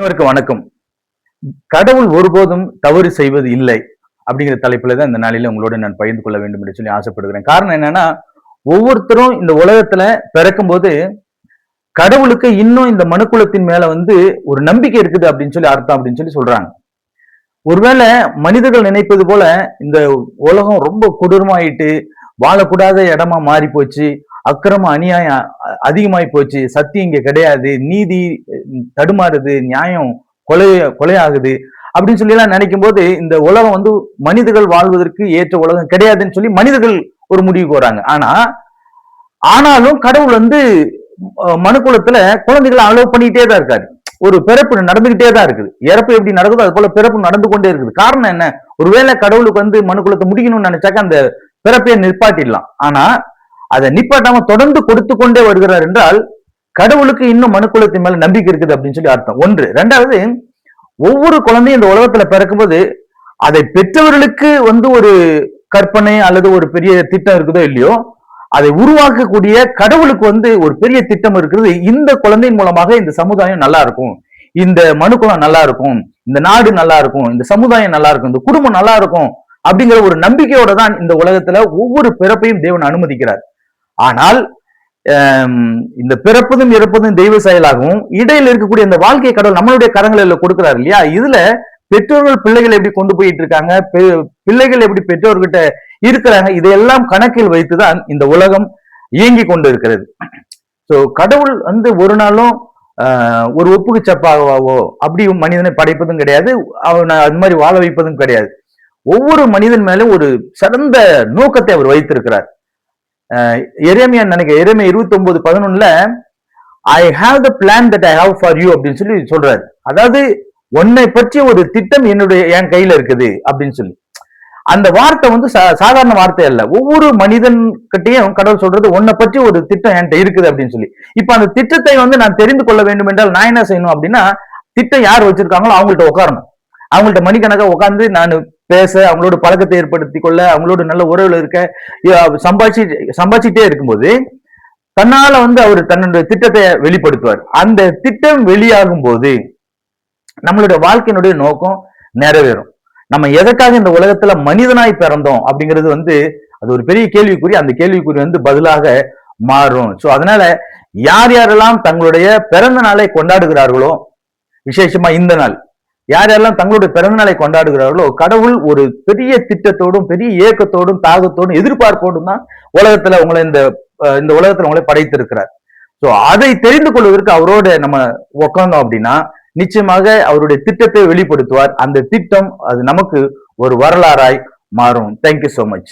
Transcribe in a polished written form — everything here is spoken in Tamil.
அனைவருக்கும் வணக்கம். கடவுள் ஒருபோதும் தவறு செய்வது இல்லை அப்படிங்கிற தலைப்புல தான் இந்த நாளில உங்களோட நான் பகிர்ந்து கொள்ள வேண்டும் என்று சொல்லி ஆசைப்படுகிறேன். காரணம் என்னன்னா, ஒவ்வொருத்தரும் இந்த உலகத்துல பிறக்கும்போது கடவுளுக்கு இன்னும் இந்த மனுக்குலத்தின் மேல ஒரு நம்பிக்கை இருக்குது அப்படின்னு சொல்லி அர்த்தம் அப்படின்னு சொல்லி சொல்றாங்க. ஒருவேளை மனிதர்கள் நினைப்பது போல இந்த உலகம் ரொம்ப கொடூரமாயிட்டு வாழக்கூடாத இடமா மாறி போச்சு, அக்கிரம அநியாயம் அதிகமாயி போச்சு, சத்தியம் இங்க கிடையாது, நீதி தடுமாறுது, நியாயம் கொலை கொலையாகுது அப்படின்னு சொல்லி எல்லாம் நினைக்கும் போது இந்த உலகம் மனிதர்கள் வாழ்வதற்கு ஏற்ற உலகம் கிடையாதுன்னு சொல்லி மனிதர்கள் ஒரு முடிவுக்கு வராங்க. ஆனாலும் கடவுள் மனுக்குலத்துல குழந்தைகளை அலோவ் பண்ணிட்டே தான் இருக்காரு. ஒரு பிறப்பு நடந்துகிட்டே தான் இருக்குது. இறப்பு எப்படி நடக்குதோ அது போல பிறப்பு நடந்து கொண்டே இருக்குது. காரணம் என்ன? ஒருவேளை கடவுளுக்கு மனுக்குலத்தை முடிக்கணும்னு நினைச்சாக்க அந்த பிறப்பையை நிற்பாட்டிடலாம். ஆனா அதை நிப்பாட்டாம தொடர்ந்து கொடுத்து கொண்டே வருகிறார் என்றால் கடவுளுக்கு இன்னும் மனுக்குலத்தின் மேல நம்பிக்கை இருக்குது அப்படின்னு சொல்லி அர்த்தம். ஒன்று. ரெண்டாவது, ஒவ்வொரு குழந்தையும் இந்த உலகத்துல பிறக்கும்போது அதை பெற்றவர்களுக்கு ஒரு கற்பனை அல்லது ஒரு பெரிய திட்டம் இருக்குதோ இல்லையோ, அதை உருவாக்கக்கூடிய கடவுளுக்கு ஒரு பெரிய திட்டம் இருக்குது. இந்த குழந்தையின் மூலமாக இந்த சமுதாயம் நல்லா இருக்கும், இந்த மனுக்குலம் நல்லா இருக்கும், இந்த நாடு நல்லா இருக்கும், இந்த சமுதாயம் நல்லா இருக்கும், இந்த குடும்பம் நல்லா இருக்கும் அப்படிங்கிற ஒரு நம்பிக்கையோட தான் இந்த உலகத்துல ஒவ்வொரு பிறப்பையும் தேவன் அனுமதிக்கிறார். ஆனால் இந்த பிறப்பதும் இறப்பதும் தெய்வ செயலாகவும் இடையில இருக்கக்கூடிய இந்த வாழ்க்கை கடவுள் நம்மளுடைய கரங்களில் கொடுக்கிறார் இல்லையா? இதுல பெற்றோர்கள் பிள்ளைகளை எப்படி கொண்டு போயிட்டு இருக்காங்க, பிள்ளைகள் எப்படி பெற்றோர்கிட்ட இருக்கிறாங்க, இதையெல்லாம் கணக்கில் வைத்துதான் இந்த உலகம் இயங்கி கொண்டு இருக்கிறது. சோ கடவுள் ஒரு நாளும் ஒரு ஒப்புக்கு சப்பாகவோ அப்படி மனிதனை படைப்பதும் கிடையாது, அவனை அது மாதிரி வாழ வைப்பதும் கிடையாது. ஒவ்வொரு மனிதன் மேலும் ஒரு சிறந்த நோக்கத்தை அவர் வைத்திருக்கிறார். எரேமியா 29:11 I have the plan that I have for you அப்படின்னு சொல்லி சொல்றாரு. அதாவது உன்னை பற்றிய ஒரு திட்டம் என் கையில இருக்குது அப்படின்னு சொல்லி. அந்த வார்த்தை சாதாரண வார்த்தை அல்ல. ஒவ்வொரு மனிதன் கிட்டையும் கடவுள் சொல்றது உன்னை பற்றி ஒரு திட்டம் என்கிட்ட இருக்குது அப்படின்னு சொல்லி. இப்ப அந்த திட்டத்தை நான் தெரிந்து கொள்ள வேண்டும் என்றால் நான் என்ன செய்யணும் அப்படின்னா, திட்டம் யார் வச்சிருக்காங்களோ அவங்கள்ட்ட உட்காரணும். அவங்கள்ட்ட மணிக்கணக்காக உட்கார்ந்து நான் பேச, அவங்களோட பழக்கத்தை ஏற்படுத்திக் கொள்ள, அவங்களோட நல்ல உறவுல இருக்க, சம்பாதிச்சுட்டே இருக்கும்போது தன்னால அவர் தன்னுடைய திட்டத்தை வெளிப்படுத்துவார். அந்த திட்டம் வெளியாகும் போது நம்மளுடைய வாழ்க்கையினுடைய நோக்கம் நிறைவேறும். நம்ம எதற்காக இந்த உலகத்துல மனிதனாய் பிறந்தோம் அப்படிங்கிறது அது ஒரு பெரிய கேள்விக்குறி. அந்த கேள்விக்குறி பதிலாக மாறும். சோ அதனால யார் யாரெல்லாம் தங்களுடைய பிறந்த நாளை கொண்டாடுகிறார்களோ, விசேஷமா இந்த நாள் யார் யாரெல்லாம் தங்களுடைய பிறந்த நாளை கொண்டாடுகிறார்களோ, கடவுள் ஒரு பெரிய திட்டத்தோடும் பெரிய ஏக்கத்தோடும் தாகத்தோடும் எதிர்பார்ப்போடும் தான் உலகத்துல உங்களை இந்த உலகத்துல உங்களை படைத்திருக்கிறார். சோ அதை தெரிந்து கொள்வதற்கு அவரோட நம்ம உட்கார்ந்தோம் அப்படின்னா நிச்சயமாக அவருடைய திட்டத்தை வெளிப்படுத்துவார். அந்த திட்டம் அது நமக்கு ஒரு வரலாறாய் மாறும். Thank you so much.